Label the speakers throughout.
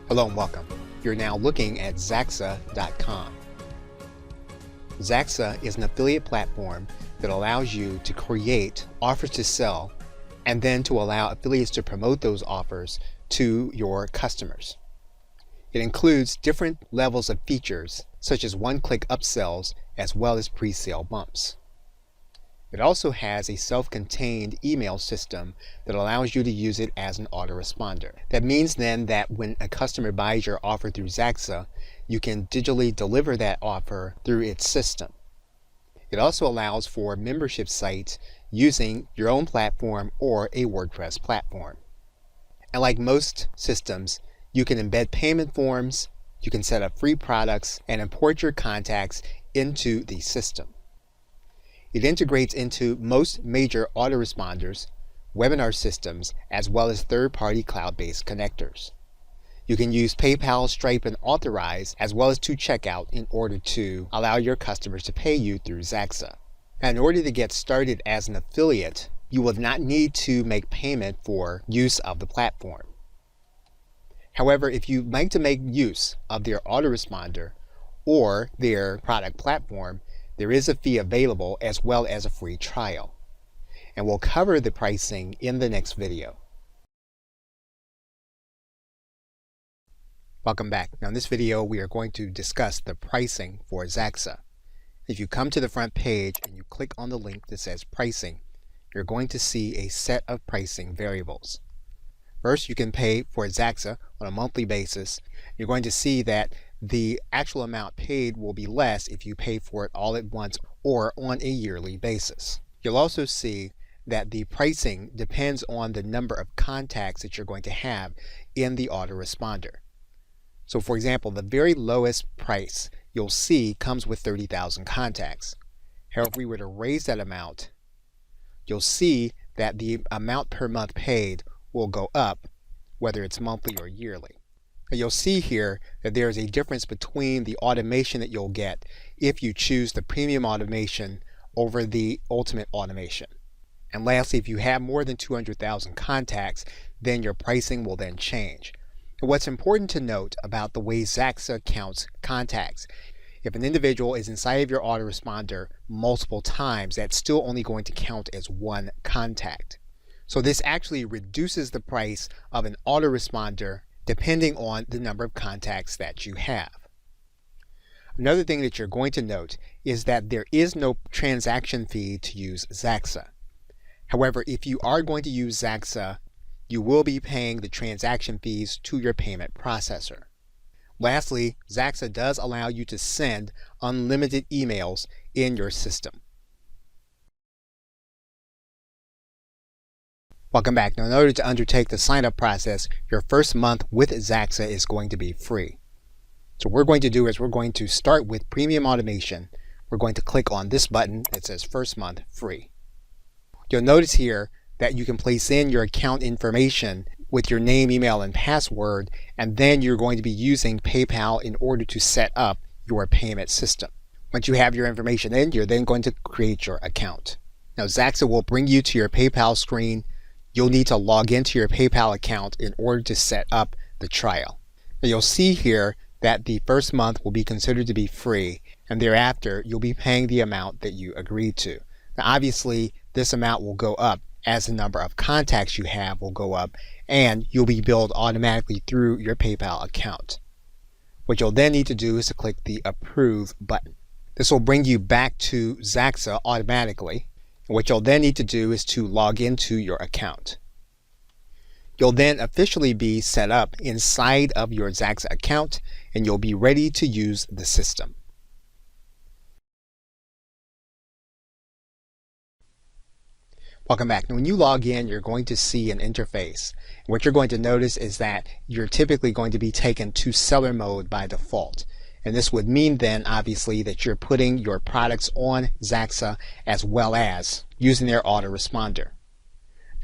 Speaker 1: Hello and welcome. You're now looking at Zaxaa.com. Zaxaa is an affiliate platform that allows you to create offers to sell and then to allow affiliates to promote those offers to your customers. It includes different levels of features such as one-click upsells as well as pre-sale bumps. It also has a self-contained email system that allows you to use it as an autoresponder. That means then that when a customer buys your offer through Zaxaa, you can digitally deliver that offer through its system. It also allows for membership sites using your own platform or a WordPress platform. And like most systems, you can embed payment forms, you can set up free products, and import your contacts into the system. It integrates into most major autoresponders, webinar systems, as well as third-party cloud-based connectors. You can use PayPal, Stripe, and Authorize, as well as to checkout in order to allow your customers to pay you through Zaxaa. Now, in order to get started as an affiliate, you will not need to make payment for use of the platform. However, if you'd like to make use of their autoresponder or their product platform, there is a fee available as well as a free trial. And we'll cover the pricing in the next video. Welcome back. Now in this video we are going to discuss the pricing for Zaxaa. If you come to the front page and you click on the link that says pricing, you're going to see a set of pricing variables. First, you can pay for Zaxaa on a monthly basis. You're going to see that the actual amount paid will be less if you pay for it all at once or on a yearly basis. You'll also see that the pricing depends on the number of contacts that you're going to have in the autoresponder. So for example, the very lowest price you'll see comes with 30,000 contacts. However, if we were to raise that amount, you'll see that the amount per month paid will go up, whether it's monthly or yearly. You'll see here that there is a difference between the automation that you'll get if you choose the premium automation over the ultimate automation. And lastly, if you have more than 200,000 contacts, then your pricing will then change. And what's important to note about the way Zaxaa counts contacts, if an individual is inside of your autoresponder multiple times, that's still only going to count as one contact. So this actually reduces the price of an autoresponder depending on the number of contacts that you have. Another thing that you're going to note is that there is no transaction fee to use Zaxaa. However, if you are going to use Zaxaa, you will be paying the transaction fees to your payment processor. Lastly, Zaxaa does allow you to send unlimited emails in your system. Welcome back. Now in order to undertake the sign-up process, your first month with Zaxaa is going to be free. So what we're going to do is we're going to start with premium automation. We're going to click on this button that says first month free. You'll notice here that you can place in your account information with your name, email, and password, and then you're going to be using PayPal in order to set up your payment system. Once you have your information in, you're then going to create your account. Now Zaxaa will bring you to your PayPal screen. You'll need to log into your PayPal account in order to set up the trial. Now you'll see here that the first month will be considered to be free, and thereafter you'll be paying the amount that you agreed to. Now obviously this amount will go up as the number of contacts you have will go up, and you'll be billed automatically through your PayPal account. What you'll then need to do is to click the approve button. This will bring you back to Zaxaa automatically. What you'll then need to do is to log into your account. You'll then officially be set up inside of your Zaxaa account, and you'll be ready to use the system. Welcome back. Now, when you log in, you're going to see an interface. What you're going to notice is that you're typically going to be taken to seller mode by default. And this would mean then, obviously, that you're putting your products on Zaxaa as well as using their autoresponder.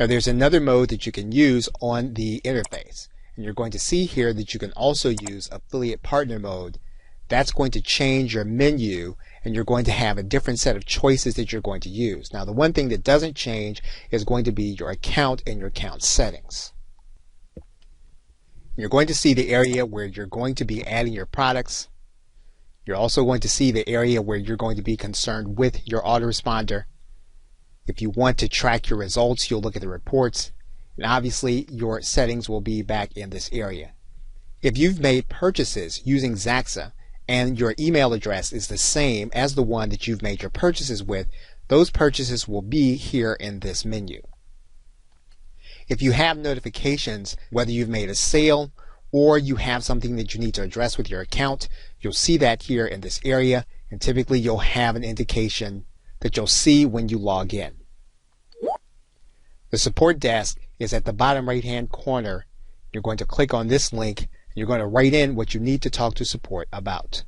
Speaker 1: Now, there's another mode that you can use on the interface. And you're going to see here that you can also use affiliate partner mode. That's going to change your menu, and you're going to have a different set of choices that you're going to use. Now, the one thing that doesn't change is going to be your account and your account settings. You're going to see the area where you're going to be adding your products. You're also going to see the area where you're going to be concerned with your autoresponder. If you want to track your results, you'll look at the reports. And obviously, your settings will be back in this area. If you've made purchases using Zaxaa and your email address is the same as the one that you've made your purchases with, those purchases will be here in this menu. If you have notifications, whether you've made a sale or you have something that you need to address with your account, you'll see that here in this area, and typically you'll have an indication that you'll see when you log in. The support desk is at the bottom right hand corner. You're going to click on this link. You're going to write in what you need to talk to support about.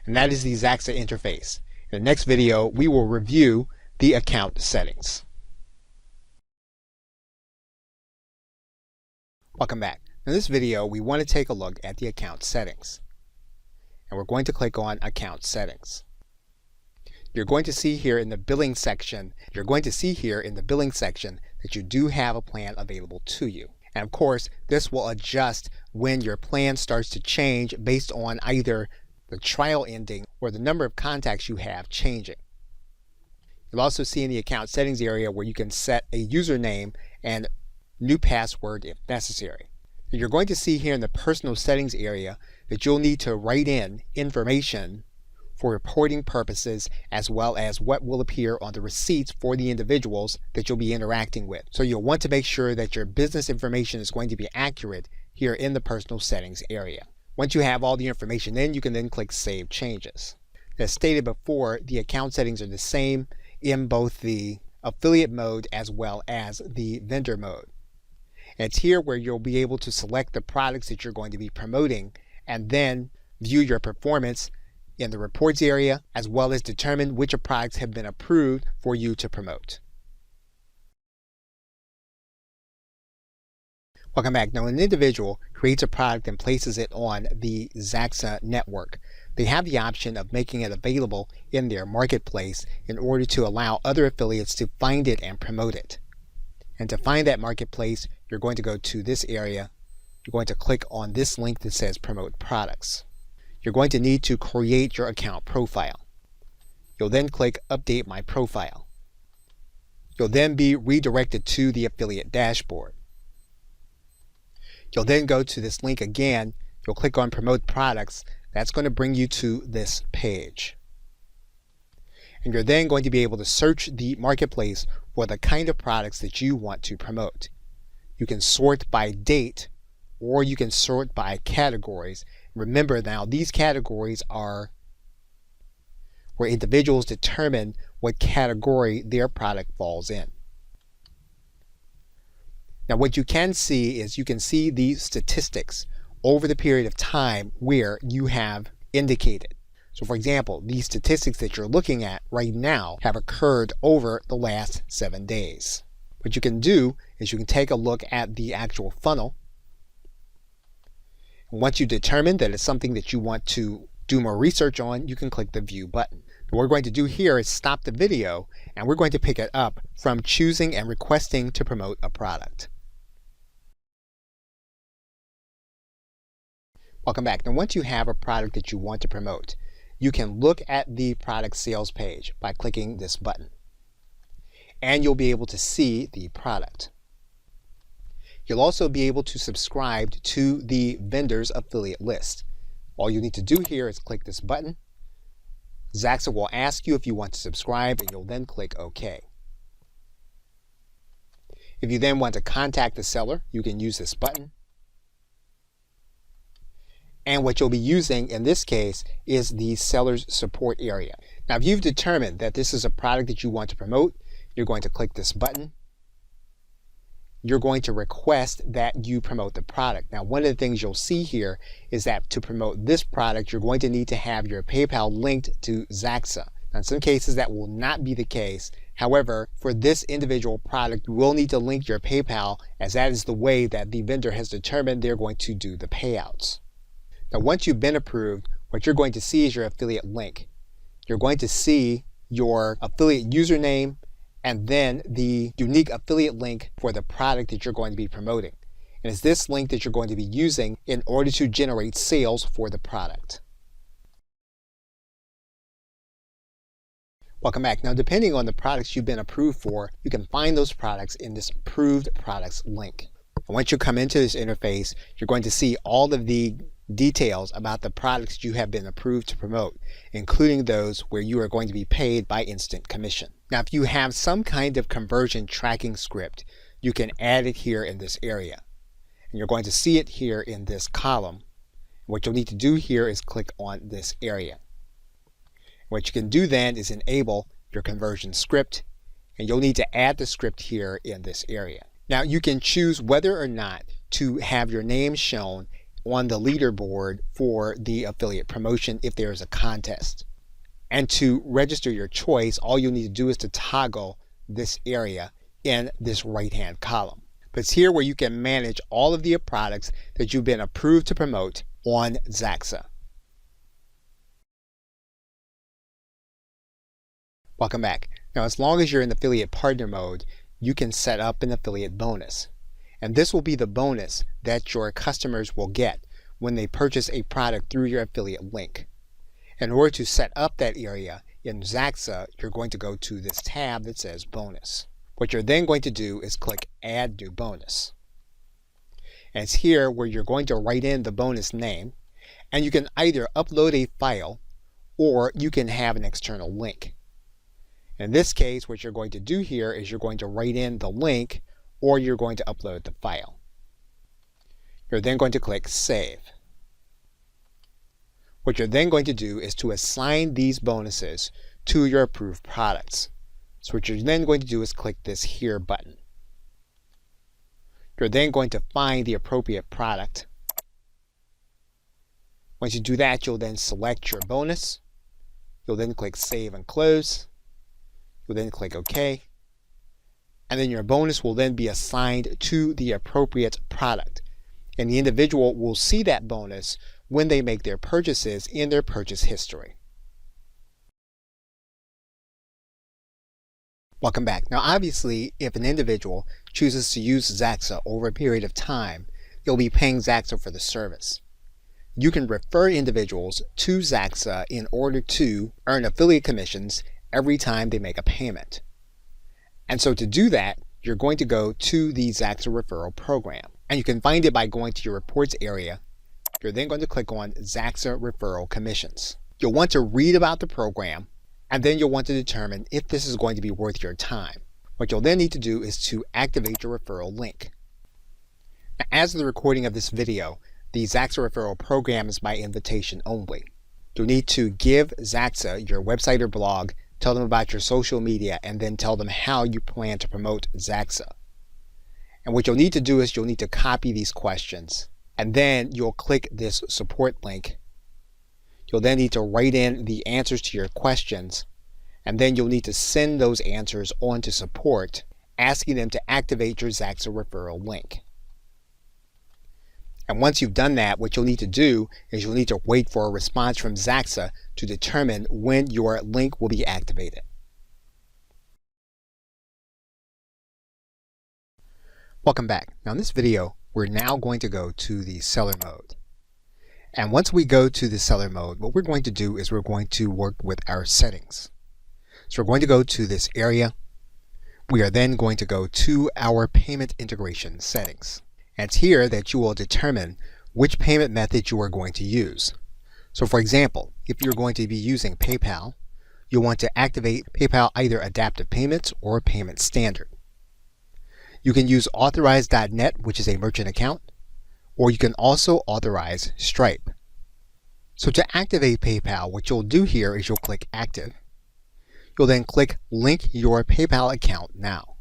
Speaker 1: And that is the Zaxaa interface. In the next video, we will review the account settings. Welcome back. In this video, we want to take a look at the account settings. And we're going to click on Account Settings. You're going to see here in the billing section, that you do have a plan available to you. And of course, this will adjust when your plan starts to change based on either the trial ending or the number of contacts you have changing. You'll also see in the account settings area where you can set a username and new password if necessary. You're going to see here in the personal settings area that you'll need to write in information for reporting purposes, as well as what will appear on the receipts for the individuals that you'll be interacting with. So you'll want to make sure that your business information is going to be accurate here in the personal settings area. Once you have all the information in, you can then click Save Changes. As stated before, the account settings are the same in both the affiliate mode as well as the vendor mode. And it's here where you'll be able to select the products that you're going to be promoting and then view your performance in the reports area, as well as determine which products have been approved for you to promote. Welcome back. Now, when an individual creates a product and places it on the Zaxaa network, they have the option of making it available in their marketplace in order to allow other affiliates to find it and promote it. And to find that marketplace, you're going to go to this area. You're going to click on this link that says Promote Products. You're going to need to create your account profile. You'll then click Update My Profile. You'll then be redirected to the affiliate dashboard. You'll then go to this link again. You'll click on Promote Products. That's going to bring you to this page. And you're then going to be able to search the marketplace for the kind of products that you want to promote. You can sort by date, or you can sort by categories. Remember now, these categories are where individuals determine what category their product falls in. Now, what you can see is you can see the statistics over the period of time where you have indicated. So for example, these statistics that you're looking at right now have occurred over the last 7 days. What you can do is you can take a look at the actual funnel. And once you determine that it's something that you want to do more research on, you can click the View button. What we're going to do here is stop the video, and we're going to pick it up from choosing and requesting to promote a product. Welcome back. Now, once you have a product that you want to promote, you can look at the product sales page by clicking this button, and you'll be able to see the product. You'll also be able to subscribe to the vendor's affiliate list. All you need to do here is click this button. Zaxaa will ask you if you want to subscribe, and you'll then click OK. If you then want to contact the seller, you can use this button. And what you'll be using in this case is the seller's support area. Now, if you've determined that this is a product that you want to promote, you're going to click this button. You're going to request that you promote the product. Now, one of the things you'll see here is that to promote this product, you're going to need to have your PayPal linked to Zaxaa. Now, in some cases, that will not be the case. However, for this individual product, you will need to link your PayPal, as that is the way that the vendor has determined they're going to do the payouts. Now, once you've been approved, what you're going to see is your affiliate link. You're going to see your affiliate username and then the unique affiliate link for the product that you're going to be promoting. And it's this link that you're going to be using in order to generate sales for the product. Welcome back. Now, depending on the products you've been approved for, you can find those products in this approved products link. And once you come into this interface, you're going to see all of the details about the products you have been approved to promote, including those where you are going to be paid by instant commission. Now, if you have some kind of conversion tracking script, you can add it here in this area. And you're going to see it here in this column. What you'll need to do here is click on this area. What you can do then is enable your conversion script, and you'll need to add the script here in this area. Now, you can choose whether or not to have your name shown on the leaderboard for the affiliate promotion if there is a contest. And to register your choice, all you need to do is to toggle this area in this right-hand column. But it's here where you can manage all of the products that you've been approved to promote on Zaxaa. Welcome back. Now, as long as you're in affiliate partner mode, you can set up an affiliate bonus. And this will be the bonus that your customers will get when they purchase a product through your affiliate link. In order to set up that area in Zaxaa, you're going to go to this tab that says bonus. What you're then going to do is click add new bonus. And it's here where you're going to write in the bonus name, and you can either upload a file or you can have an external link. In this case, what you're going to do here is you're going to write in the link or you're going to upload the file. You're then going to click Save. What you're then going to do is to assign these bonuses to your approved products. So what you're then going to do is click this Here button. You're then going to find the appropriate product. Once you do that, you'll then select your bonus. You'll then click Save and Close. You'll then click OK. And then your bonus will then be assigned to the appropriate product. And the individual will see that bonus when they make their purchases in their purchase history. Welcome back. Now, obviously, if an individual chooses to use Zaxaa over a period of time, you'll be paying Zaxaa for the service. You can refer individuals to Zaxaa in order to earn affiliate commissions every time they make a payment. And so to do that, you're going to go to the Zaxaa referral program. And you can find it by going to your reports area. You're then going to click on Zaxaa referral commissions. You'll want to read about the program, and then you'll want to determine if this is going to be worth your time. What you'll then need to do is to activate your referral link. Now, as of the recording of this video, the Zaxaa referral program is by invitation only. You'll need to give Zaxaa your website or blog, tell them about your social media, and then tell them how you plan to promote Zaxaa. And what you'll need to do is you'll need to copy these questions, and then you'll click this support link. You'll then need to write in the answers to your questions, and then you'll need to send those answers on to support, asking them to activate your Zaxaa referral link. And once you've done that, what you'll need to do is you'll need to wait for a response from Zaxaa to determine when your link will be activated. Welcome back. Now in this video, we're now going to go to the seller mode. And once we go to the seller mode, what we're going to do is we're going to work with our settings. So we're going to go to this area. We are then going to go to our payment integration settings. And it's here that you will determine which payment method you are going to use. So for example, if you're going to be using PayPal, you'll want to activate PayPal either Adaptive Payments or Payment Standard. You can use Authorize.net, which is a merchant account, or you can also authorize Stripe. So to activate PayPal, what you'll do here is you'll click Active. You'll then click Link Your PayPal Account Now.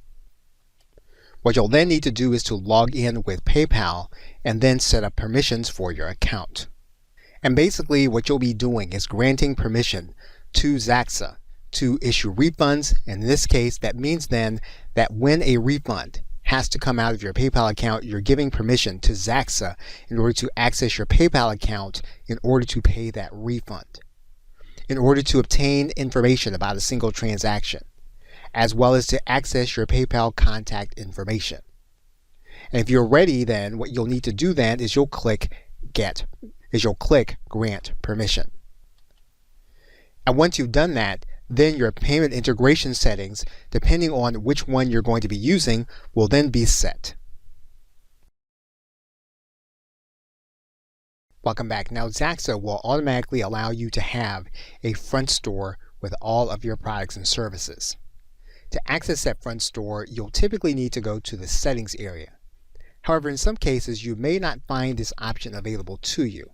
Speaker 1: What you'll then need to do is to log in with PayPal and then set up permissions for your account. And basically what you'll be doing is granting permission to Zaxaa to issue refunds. In this case, that means then that when a refund has to come out of your PayPal account, you're giving permission to Zaxaa in order to access your PayPal account in order to pay that refund, in order to obtain information about a single transaction, as well as to access your PayPal contact information. And if you're ready, then what you'll need to do then is you'll click Grant Permission. And once you've done that, then your payment integration settings, depending on which one you're going to be using, will then be set. Welcome back. Now Zaxaa will automatically allow you to have a front store with all of your products and services. To access that front store, you'll typically need to go to the settings area. However, in some cases, you may not find this option available to you.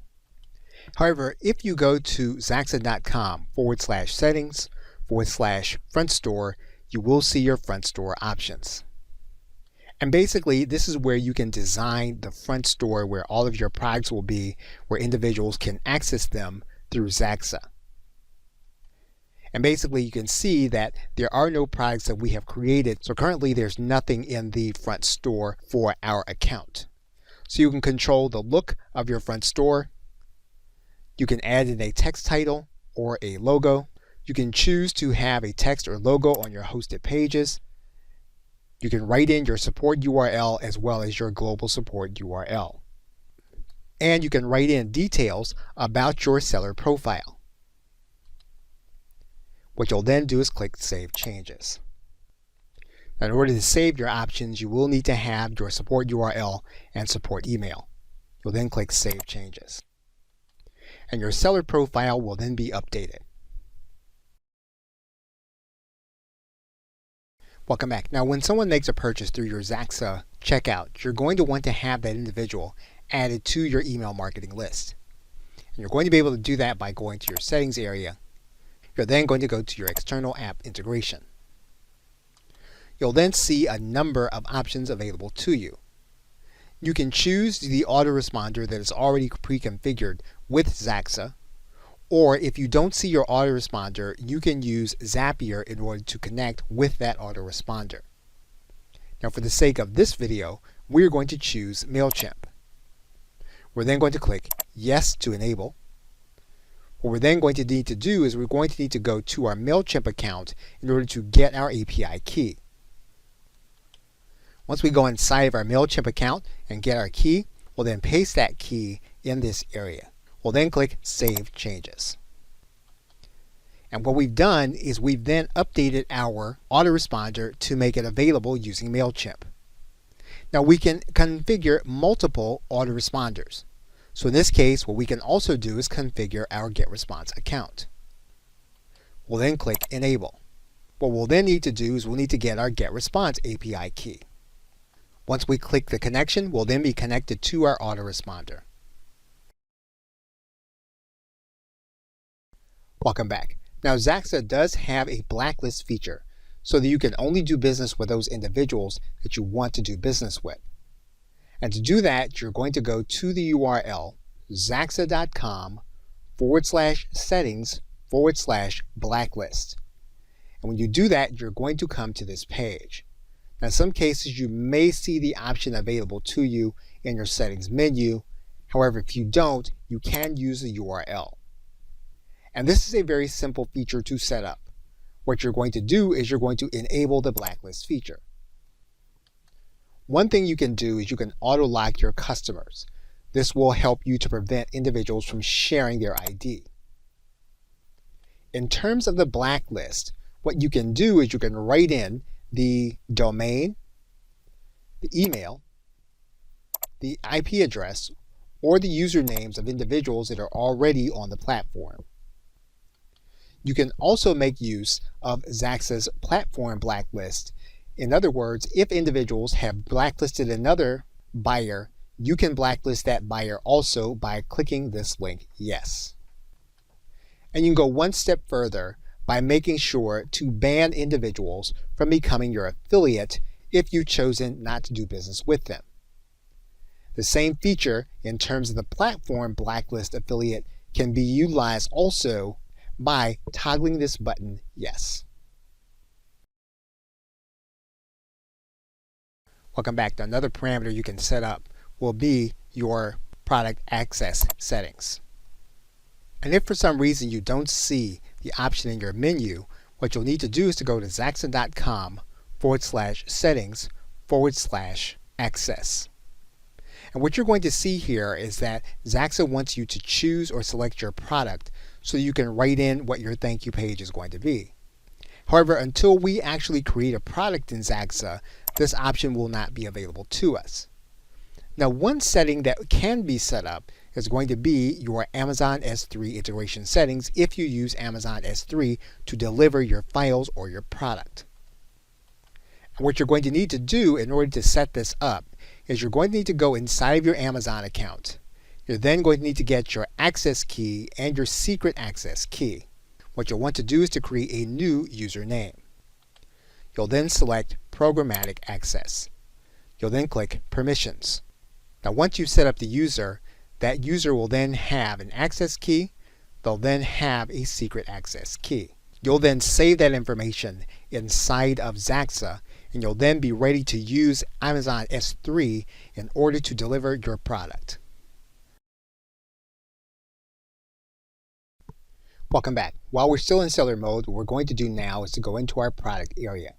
Speaker 1: However, if you go to Zaxaa.com/settings/front store, you will see your front store options. And basically, this is where you can design the front store where all of your products will be, where individuals can access them through Zaxaa. And basically, you can see that there are no products that we have created. So currently, there's nothing in the front store for our account. So you can control the look of your front store. You can add in a text title or a logo. You can choose to have a text or logo on your hosted pages. You can write in your support URL as well as your global support URL. And you can write in details about your seller profile. What you'll then do is click Save Changes. Now, in order to save your options, you will need to have your support URL and support email. You'll then click Save Changes. And your seller profile will then be updated. Welcome back. Now, when someone makes a purchase through your Zaxaa checkout, you're going to want to have that individual added to your email marketing list. And you're going to be able to do that by going to your settings area. You're then going to go to your external app integration. You'll then see a number of options available to you. You can choose the autoresponder that is already pre-configured with Zaxaa, or if you don't see your autoresponder, you can use Zapier in order to connect with that autoresponder. Now, for the sake of this video, we're going to choose MailChimp. We're then going to click Yes to enable. What we're then going to need to do is we're going to need to go to our MailChimp account in order to get our API key. Once we go inside of our MailChimp account and get our key, we'll then paste that key in this area. We'll then click Save Changes. And what we've done is we've then updated our autoresponder to make it available using MailChimp. Now we can configure multiple autoresponders. So in this case, what we can also do is configure our GetResponse account. We'll then click Enable. What we'll then need to do is we'll need to get our GetResponse API key. Once we click the connection, we'll then be connected to our autoresponder. Welcome back. Now Zaxaa does have a blacklist feature so that you can only do business with those individuals that you want to do business with. And to do that, you're going to go to the URL Zaxaa.com/settings/blacklist. And when you do that, you're going to come to this page. Now, in some cases, you may see the option available to you in your settings menu. However, if you don't, you can use the URL. And this is a very simple feature to set up. What you're going to do is you're going to enable the blacklist feature. One thing you can do is you can auto-lock your customers. This will help you to prevent individuals from sharing their ID. In terms of the blacklist, what you can do is you can write in the domain, the email, the IP address, or the usernames of individuals that are already on the platform. You can also make use of Zaxaa's platform blacklist. In other words, if individuals have blacklisted another buyer, you can blacklist that buyer also by clicking this link, Yes. And you can go one step further by making sure to ban individuals from becoming your affiliate if you've chosen not to do business with them. The same feature in terms of the platform blacklist affiliate can be utilized also by toggling this button, Yes. Welcome back. Now, another parameter you can set up will be your product access settings. And if for some reason you don't see the option in your menu, what you'll need to do is to go to Zaxaa.com/settings/ access. And what you're going to see here is that Zaxaa wants you to choose or select your product so you can write in what your thank you page is going to be. However, until we actually create a product in Zaxaa, this option will not be available to us. Now, one setting that can be set up is going to be your Amazon S3 integration settings if you use Amazon S3 to deliver your files or your product. And what you're going to need to do in order to set this up is you're going to need to go inside of your Amazon account. You're then going to need to get your access key and your secret access key. What you'll want to do is to create a new username. You'll then select Programmatic Access. You'll then click Permissions. Now once you've set up the user, that user will then have an access key. They'll then have a secret access key. You'll then save that information inside of Zaxaa, and you'll then be ready to use Amazon S3 in order to deliver your product. Welcome back. While we're still in seller mode, what we're going to do now is to go into our product area.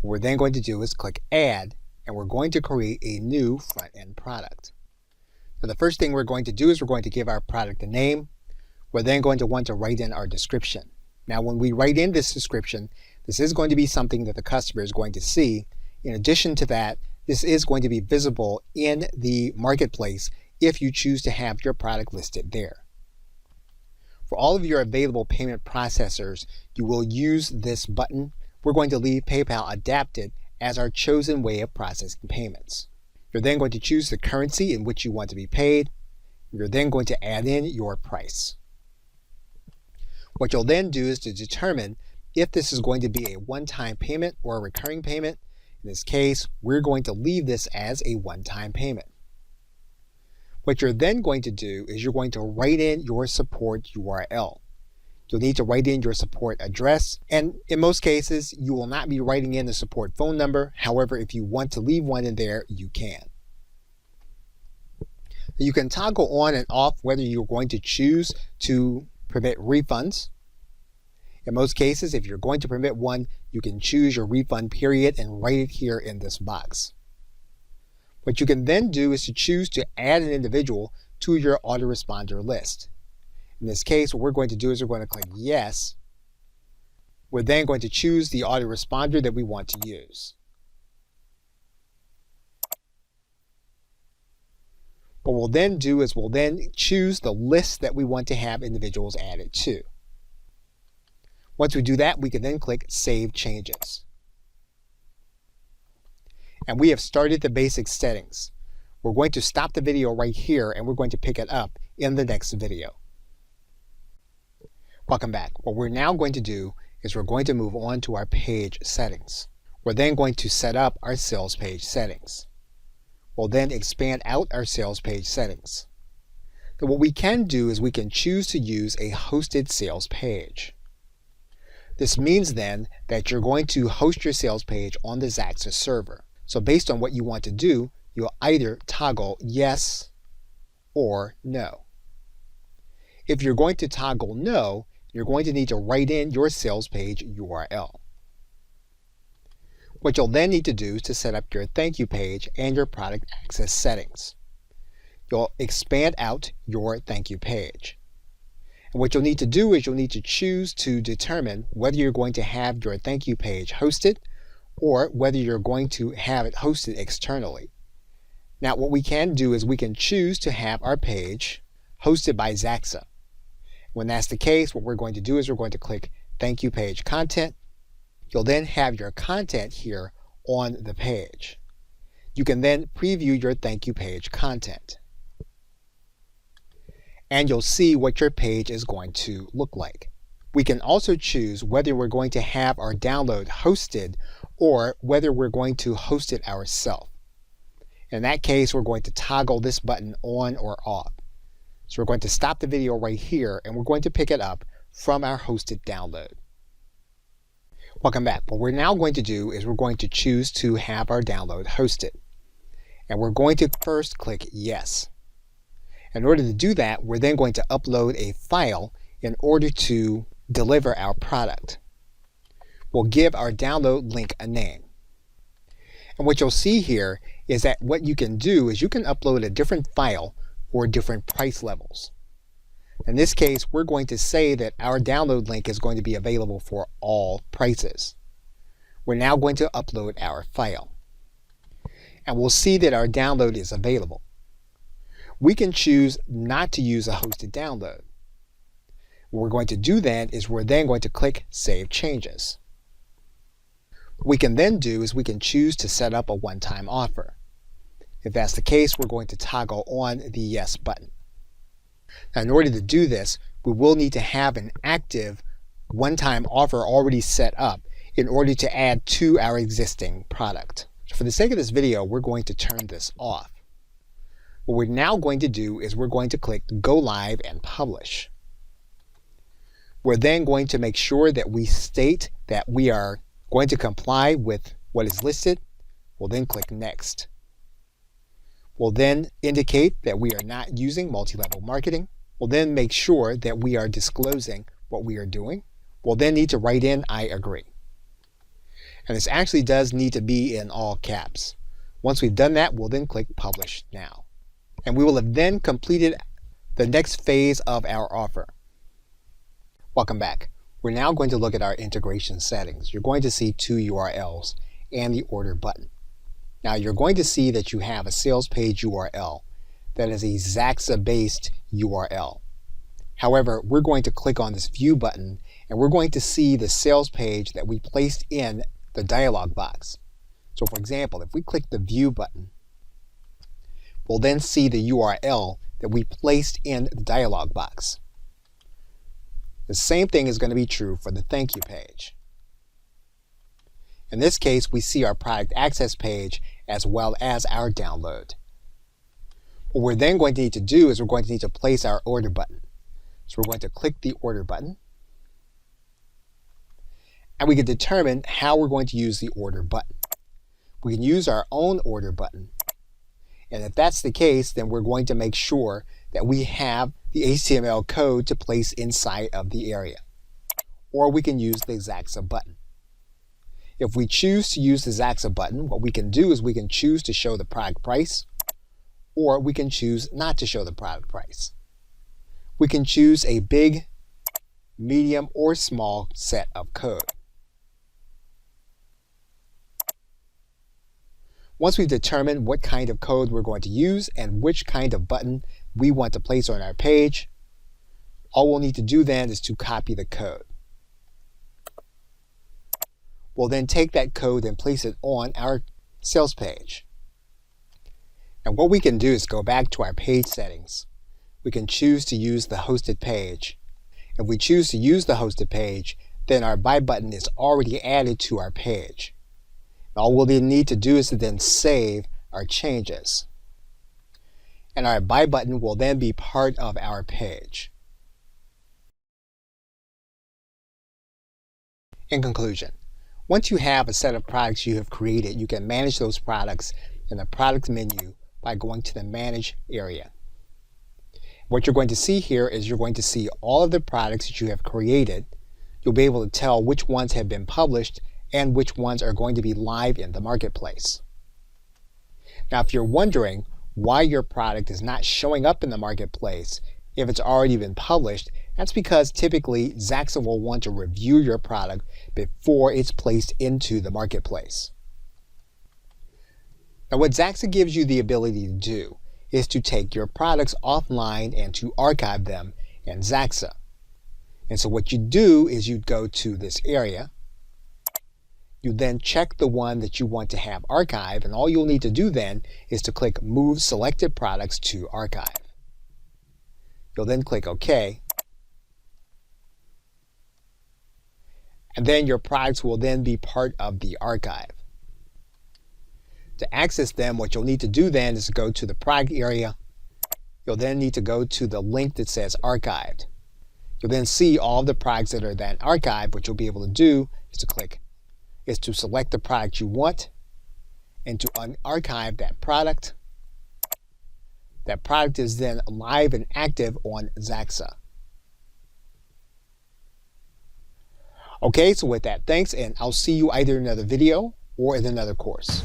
Speaker 1: What we're then going to do is click Add, and we're going to create a new front-end product. So the first thing we're going to do is we're going to give our product a name. We're then going to want to write in our description. Now when we write in this description, this is going to be something that the customer is going to see. In addition to that, this is going to be visible in the marketplace if you choose to have your product listed there. For all of your available payment processors, you will use this button. We're going to leave PayPal adapted as our chosen way of processing payments. You're then going to choose the currency in which you want to be paid. You're then going to add in your price. What you'll then do is to determine if this is going to be a one-time payment or a recurring payment. In this case, we're going to leave this as a one-time payment. What you're then going to do is you're going to write in your support URL. You'll need to write in your support address, and in most cases, you will not be writing in the support phone number. However, if you want to leave one in there, you can. You can toggle on and off whether you're going to choose to permit refunds. In most cases, if you're going to permit one, you can choose your refund period and write it here in this box. What you can then do is to choose to add an individual to your autoresponder list. In this case, what we're going to do is we're going to click Yes. We're then going to choose the autoresponder that we want to use. What we'll then do is we'll then choose the list that we want to have individuals added to. Once we do that, we can then click Save Changes. And we have started the basic settings. We're going to stop the video right here, and we're going to pick it up in the next video. Welcome back. What we're now going to do is we're going to move on to our page settings. We're then going to set up our sales page settings. We'll then expand out our sales page settings. So what we can do is we can choose to use a hosted sales page. This means then that you're going to host your sales page on the Zaxaa server. So based on what you want to do, you'll either toggle yes or no. If you're going to toggle no, you're going to need to write in your sales page URL. What you'll then need to do is to set up your thank you page and your product access settings. You'll expand out your thank you page. And what you'll need to do is you'll need to choose to determine whether you're going to have your thank you page hosted or whether you're going to have it hosted externally. Now what we can do is we can choose to have our page hosted by Zaxaa. When that's the case, what we're going to do is we're going to click Thank You Page Content. You'll then have your content here on the page. You can then preview your thank you page content. And you'll see what your page is going to look like. We can also choose whether we're going to have our download hosted or whether we're going to host it ourselves. In that case, we're going to toggle this button on or off. So we're going to stop the video right here, and we're going to pick it up from our hosted download. Welcome back. What we're now going to do is we're going to choose to have our download hosted. And we're going to first click Yes. In order to do that, we're then going to upload a file in order to deliver our product. We'll give our download link a name. And what you'll see here is that what you can do is you can upload a different file for different price levels. In this case, we're going to say that our download link is going to be available for all prices. We're now going to upload our file. And we'll see that our download is available. We can choose not to use a hosted download. What we're going to do then is we're then going to click Save Changes. What we can then do is we can choose to set up a one-time offer. If that's the case, we're going to toggle on the Yes button. Now, in order to do this, we will need to have an active one-time offer already set up in order to add to our existing product. For the sake of this video, we're going to turn this off. What we're now going to do is we're going to click Go Live and Publish. We're then going to make sure that we state that we are going to comply with what is listed. We'll then click Next. We'll then indicate that we are not using multi-level marketing. We'll then make sure that we are disclosing what we are doing. We'll then need to write in I agree. And this actually does need to be in all caps. Once we've done that, we'll then click Publish Now. And we will have then completed the next phase of our offer. Welcome back. We're now going to look at our integration settings. You're going to see two URLs and the order button. Now you're going to see that you have a sales page URL that is a Zaxaa-based URL. However, we're going to click on this View button and we're going to see the sales page that we placed in the dialog box. So for example, if we click the View button, we'll then see the URL that we placed in the dialog box. The same thing is going to be true for the Thank You page. In this case, we see our product access page as well as our download. What we're then going to need to do is we're going to need to place our order button. So we're going to click the order button. And we can determine how we're going to use the order button. We can use our own order button. And if that's the case, then we're going to make sure that we have the HTML code to place inside of the area. Or we can use the Zaxaa button. If we choose to use the Zaxaa button, what we can do is we can choose to show the product price, or we can choose not to show the product price. We can choose a big, medium, or small set of code. Once we've determined what kind of code we're going to use and which kind of button we want to place on our page, all we'll need to do then is to copy the code. We'll then take that code and place it on our sales page. And what we can do is go back to our page settings. We can choose to use the hosted page. If we choose to use the hosted page, then our buy button is already added to our page. All we'll then need to do is to then save our changes. And our buy button will then be part of our page. In conclusion, once you have a set of products you have created, you can manage those products in the product menu by going to the Manage area. What you're going to see here is you're going to see all of the products that you have created. You'll be able to tell which ones have been published and which ones are going to be live in the marketplace. Now, if you're wondering why your product is not showing up in the marketplace if it's already been published, that's because typically Zaxaa will want to review your product before it's placed into the marketplace. Now, what Zaxaa gives you the ability to do is to take your products offline and to archive them in Zaxaa. And so what you do is you go to this area. You then check the one that you want to have archived, and all you'll need to do then is to click Move Selected Products to Archive. You'll then click OK. And then your products will then be part of the archive. To access them, what you'll need to do then is to go to the product area. You'll then need to go to the link that says Archived. You'll then see all of the products that are then archived. What you'll be able to do is to select the product you want and to unarchive that product. That product is then live and active on Zaxaa. Okay, so with that, thanks, and I'll see you either in another video or in another course.